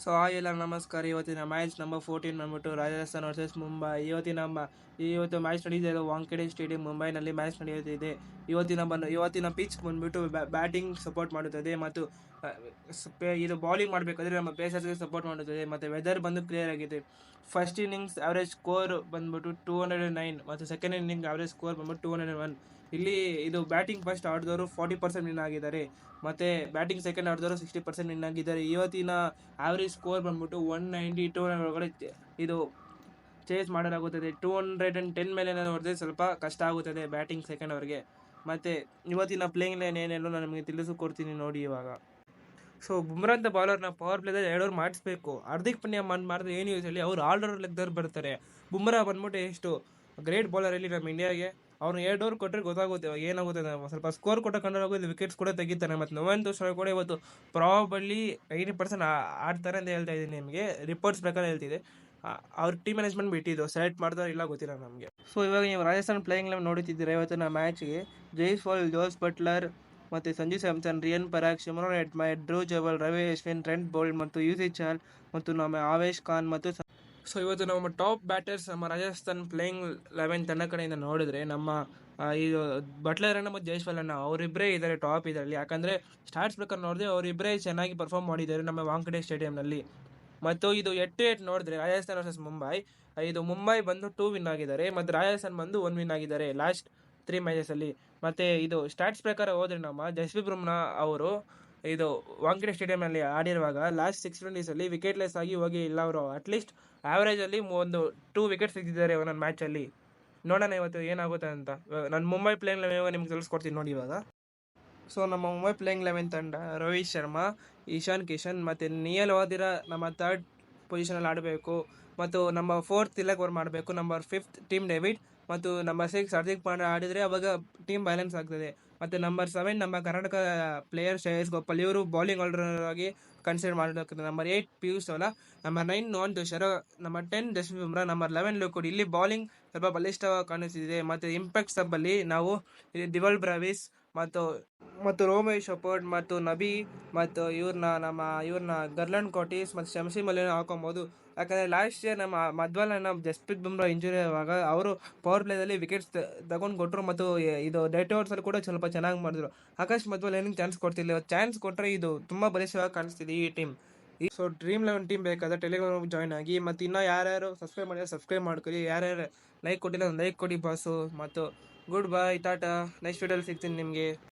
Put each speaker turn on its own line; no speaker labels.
So ಎಲ್ಲ ನಮಸ್ಕಾರ. ಇವತ್ತಿನ ಮ್ಯಾಚ್ ನಂಬರ್ 14 ಬಂದ್ಬಿಟ್ಟು ರಾಜಸ್ಥಾನ್ ವರ್ಸಸ್ ಮುಂಬೈ. ಇವತ್ತು ಮ್ಯಾಚ್ ನಡೀತಿದೆ ವಾಂಖೆಡೆ ಸ್ಟೇಡಿಯಂ ಮುಂಬೈನಲ್ಲಿ ಮ್ಯಾಚ್ ನಡೆಯುತ್ತಿದೆ. ಇವತ್ತಿನ ಪಿಚ್ ಬಂದ್ಬಿಟ್ಟು ಬ್ಯಾಟಿಂಗ್ ಸಪೋರ್ಟ್ ಮಾಡುತ್ತದೆ ಮತ್ತು ಇದು ಬೌಲಿಂಗ್ ಮಾಡಬೇಕಾದ್ರೆ ನಮ್ಮ ಪೇಸರ್ಸ್ಗೆ ಸಪೋರ್ಟ್ ಮಾಡುತ್ತದೆ. ಮತ್ತು ವೆದರ್ ಬಂದು ಕ್ಲಿಯರ್ ಆಗಿದೆ. ಫಸ್ಟ್ ಇನ್ನಿಂಗ್ಸ್ ಆವರೇಜ್ ಸ್ಕೋರ್ ಬಂದ್ಬಿಟ್ಟು 209 ಮತ್ತು ಸೆಕೆಂಡ್ ಇನ್ನಿಂಗ್ ಆವರೇಜ್ ಸ್ಕೋರ್ ಬಂದ್ಬಿಟ್ಟು 201. ಇಲ್ಲಿ ಇದು ಬ್ಯಾಟಿಂಗ್ ಫಸ್ಟ್ ಆಡಿದವರು 40% ವಿನ್ ಆಗಿದ್ದಾರೆ, ಮತ್ತೆ ಬ್ಯಾಟಿಂಗ್ ಸೆಕೆಂಡ್ ಆಡಿದವರು 60% ವಿನ್ ಆಗಿದ್ದಾರೆ. ಇವತ್ತಿನ ಆವರೇಜ್ ಸ್ಕೋರ್ ಬಂದ್ಬಿಟ್ಟು 190 ಒಳಗಡೆ ಇದು ಚೇಸ್ ಮಾಡಲಾಗುತ್ತದೆ. 210 ಮೇಲೆ ಹೊಡೆದ್ರೆ ಸ್ವಲ್ಪ ಕಷ್ಟ ಆಗುತ್ತದೆ ಬ್ಯಾಟಿಂಗ್ ಸೆಕೆಂಡ್ ಅವರಿಗೆ. ಮತ್ತೆ ಇವತ್ತಿನ ಪ್ಲೇಯಿಂಗ್ ಲೈನ್ ಏನೆಲ್ಲೋ ನಾನು ನಿಮಗೆ ತಿಳಿಸಿಕೊಡ್ತೀನಿ ನೋಡಿ ಇವಾಗ. ಸೊ ಬುಮ್ರಾ ಅಂತ ಬೌಲರ್ನ ಪವರ್ ಪ್ಲೇದಲ್ಲಿ 2 ಓವರ್ ಮಾಡಿಸ್ಬೇಕು. ಹಾರ್ದಿಕ್ ಪಾಂಡ್ಯ ಮಾಡಿದ್ರೆ ಏನು ಯೂಸ್ ಹೇಳಿ, ಅವ್ರು ಆಲ್ರೌಂಡರ್ ಲೆಕ್ಕದವ್ರು ಬರ್ತಾರೆ. ಬುಮ್ರಾ ಬಂದ್ಬಿಟ್ಟು ಎಷ್ಟು ಗ್ರೇಟ್ ಬೌಲರ್ ಇಲ್ಲಿ ನಮ್ಮ ಇಂಡಿಯಾಗೆ. ಅವ್ನು 2 ಓವರ್ ಕೊಟ್ಟರೆ ಗೊತ್ತಾಗುತ್ತೆ ಏನಾಗುತ್ತೆ. ಸ್ವಲ್ಪ ಸ್ಕೋರ್ ಕೊಟ್ಟ ಕಂಡು ವಿಕೆಟ್ಸ್ ಕೂಡ ತೆಗಿತಾನೆ. ಮತ್ತು ನೊವೆಂತು ಶಾ ಕೂಡ ಇವತ್ತು ಪ್ರಾಬಲಿ 80% ಆಡ್ತಾರೆ ಅಂತ ಹೇಳ್ತಾ ಇದ್ದೀನಿ ನಿಮಗೆ, ರಿಪೋರ್ಟ್ಸ್ ಪ್ರಕಾರ ಹೇಳ್ತಿದೆ. ಅವ್ರ ಟೀಮ್ ಮ್ಯಾನೇಜ್ಮೆಂಟ್ ಬಿಟ್ಟಿದ್ದು ಸೆಲೆಕ್ಟ್ ಮಾಡ್ತಾರೆ ಇಲ್ಲ ಗೊತ್ತಿಲ್ಲ ನಮಗೆ. ಸೊ ಇವಾಗ ನೀವು ರಾಜಸ್ಥಾನ್ ಪ್ಲೇಯಿಂಗ್ ಲೆವೆನ್ ನೋಡುತ್ತಿದ್ದೀರಾ. ಇವತ್ತಿನ ಮ್ಯಾಚ್ಗೆ ಜೈಸ್ವಾಲ್, ಜೋಸ್ ಬಟ್ಲರ್ ಮತ್ತು Sanju Samson, Riyan Parag, Shimron Hetmyer, Dhruv Jurel, Ravi Ashwin, Trent Boult ಮತ್ತು ಯುಸಿ ಚಾಹಲ್ ಮತ್ತು ನಮ್ಮ ಆವೇಶ್ ಖಾನ್ ಮತ್ತು ಸೊ ಇವತ್ತು ನಮ್ಮ ಟಾಪ್ ಬ್ಯಾಟರ್ಸ್ ನಮ್ಮ ರಾಜಸ್ಥಾನ್ ಪ್ಲೇಯಿಂಗ್ 11 ತಂಡ ಕಡೆಯಿಂದ ನೋಡಿದ್ರೆ ನಮ್ಮ ಇದು ಬಟ್ಲರ್ ಅಣ್ಣ ಮತ್ತು ಜೈಸ್ವಾಲ್ ಅಣ್ಣ ಅವರಿಬ್ಬರೇ ಇದ್ದಾರೆ ಟಾಪ್ ಇದರಲ್ಲಿ. ಯಾಕಂದರೆ ಸ್ಟಾರ್ಟ್ಸ್ ಪ್ರಕಾರ ನೋಡಿದ್ರೆ ಅವರಿಬ್ಬರೇ ಚೆನ್ನಾಗಿ ಪರ್ಫಾರ್ಮ್ ಮಾಡಿದ್ದಾರೆ ನಮ್ಮ ವಾಂಖೆಡೆ ಸ್ಟೇಡಿಯಂನಲ್ಲಿ. ಮತ್ತು ಇದು 8 ನೋಡಿದ್ರೆ ರಾಜಸ್ಥಾನ್ ವರ್ಸಸ್ ಮುಂಬೈ, ಇದು ಮುಂಬೈ ಬಂದು 2 ವಿನ್ ಆಗಿದ್ದಾರೆ ಮತ್ತು ರಾಜಸ್ಥಾನ್ ಬಂದು 1 ವಿನ್ ಆಗಿದ್ದಾರೆ ಲಾಸ್ಟ್ 3 ಮ್ಯಾಚಸಲ್ಲಿ. ಮತ್ತು ಇದು ಸ್ಟಾಟ್ಸ್ ಪ್ರಕಾರ ಹೋದರೆ ನಮ್ಮ ಜಸ್ಪ್ರೀತ್ ಬುಮ್ರಾ ಅವರು ಇದು ವಾಂಖೆಡೆ ಸ್ಟೇಡಿಯಂನಲ್ಲಿ ಆಡಿರುವಾಗ ಲಾಸ್ಟ್ 6 20 ವಿಕೆಟ್ಲೆಸ್ ಆಗಿ ಹೋಗಿ ಇಲ್ಲ. ಅವರು ಅಟ್ಲೀಸ್ಟ್ ಆ್ಯಾವ್ರೇಜಲ್ಲಿ ಒಂದು 2 ವಿಕೆಟ್ ತೆಗೆದಿದ್ದಾರೆ ಒಂದೊಂದು ಮ್ಯಾಚಲ್ಲಿ. ನೋಡೋಣ ಇವತ್ತು ಏನಾಗುತ್ತೆ ಅಂತ. ನಾನು ಮುಂಬೈ ಪ್ಲೇಯಿಂಗ್ ನಿಮ್ಗೆ ತಿಳಿಸ್ಕೊಡ್ತೀನಿ ನೋಡಿ ಇವಾಗ. ಸೊ ನಮ್ಮ ಮುಂಬೈ ಪ್ಲೇಯಿಂಗ್ 11 ತಂಡ ರೋಹಿತ್ ಶರ್ಮಾ, ಇಶಾನ್ ಕಿಶನ್ ಮತ್ತು ನಿಯಲ್ ವಾದಿರ ನಮ್ಮ 3rd ಪೊಸಿಷನಲ್ಲಿ ಆಡಬೇಕು. ಮತ್ತು ನಂಬರ್ 4 ತಿಲಕ್ ವರ್ಮಾ ಮಾಡಬೇಕು. ನಂಬರ್ 5 ಟಿಮ್ ಡೇವಿಡ್ ಮತ್ತು ನಂಬರ್ 6 ಹಾರ್ದಿಕ್ ಪಾಂಡ್ಯ ಆಡಿದರೆ ಅವಾಗ ಟೀಮ್ ಬ್ಯಾಲೆನ್ಸ್ ಆಗ್ತದೆ. ಮತ್ತು ನಂಬರ್ 7 ನಮ್ಮ ಕರ್ನಾಟಕ ಪ್ಲೇಯರ್ ಶ್ರೇಯಸ್ ಗೋಪಾಲ್, ಇವರು ಬೌಲಿಂಗ್ ಆಲ್ರೌಂಡರ್ ಆಗಿ ಕನ್ಸಿಡರ್ ಮಾಡಲಾಗ್ತದೆ. Number 8 Piyush Chawla, number 9 Nuwan Thushara, number 10 Jasprit Bumrah, number 11 Luke Wood. ಇಲ್ಲಿ ಬೌಲಿಂಗ್ ಸ್ವಲ್ಪ ಬಲಿಷ್ಠವಾಗಿ ಕಾಣಿಸ್ತಿದೆ. ಮತ್ತು ಇಂಪ್ಯಾಕ್ಟ್ ಸಬ್ಬಲ್ಲಿ ನಾವು ದಿವಲ್ ಬ್ರಾವಿಸ್ ಮತ್ತು ರೋಮೇಶ್ ಶಪರ್ಡ್ ಮತ್ತು ನಬಿ ಮತ್ತು ಇವ್ರನ್ನ ಗರ್ಲಾಂಡ್ ಕೋಟಿಸ್ ಮತ್ತು ಶಮಸಿ ಮಲಿನ ಹಾಕೊಬೋದು. ಯಾಕಂದರೆ ಲಾಸ್ಟ್ ಇಯರ್ ನಮ್ಮ ಮಧ್ವಾಲನ್ನ ಜಸ್ಪ್ರೀತ್ ಬುಮ್ರಾ ಇಂಜುರಿ ಆಗುವಾಗ ಅವರು ಪವರ್ ಪ್ಲೇದಲ್ಲಿ ವಿಕೆಟ್ಸ್ ತಗೊಂಡು ಕೊಟ್ಟರು. ಮತ್ತು ಇದು ಡೆತ್ ಓವರ್ಸಲ್ಲಿ ಕೂಡ ಸ್ವಲ್ಪ ಚೆನ್ನಾಗಿ ಮಾಡಿದ್ರು. ಆಕಾಶ್ ಮಧ್ವಾಲ್ ಏನಿಗೆ ಚಾನ್ಸ್ ಕೊಡ್ತಿಲ್ಲ. ಚಾನ್ಸ್ ಕೊಟ್ಟರೆ ಇದು ತುಂಬ ಬಲಿಷ್ಠವಾಗಿ ಕಾಣಿಸ್ತಿದೆ ಈ ಟೀಮ್. ಸೊ ಡ್ರೀಮ್ 11 ಟೀಮ್ ಬೇಕಾದರೆ ಟೆಲಿಗ್ರಾಮ್ ಜಾಯ್ನ್ ಆಗಿ. ಮತ್ತು ಇನ್ನೂ ಯಾರ್ಯಾರು ಸಬ್ಸ್ಕ್ರೈಬ್ ಮಾಡಿದ್ರೆ ಸಬ್ಸ್ಕ್ರೈಬ್ ಮಾಡ್ಕೊಳ್ಳಿ. ಯಾರ್ಯಾರು ಲೈಕ್ ಕೊಟ್ಟಿಲ್ಲ ಲೈಕ್ ಕೊಡಿ ಬಾಸು. ಮತ್ತು ಗುಡ್ ಬೈ, ಟಾಟಾ. ನೆಕ್ಸ್ಟ್ ವಿಡಿಯೋಲಿ ಸಿಗ್ತೀನಿ ನಿಮಗೆ.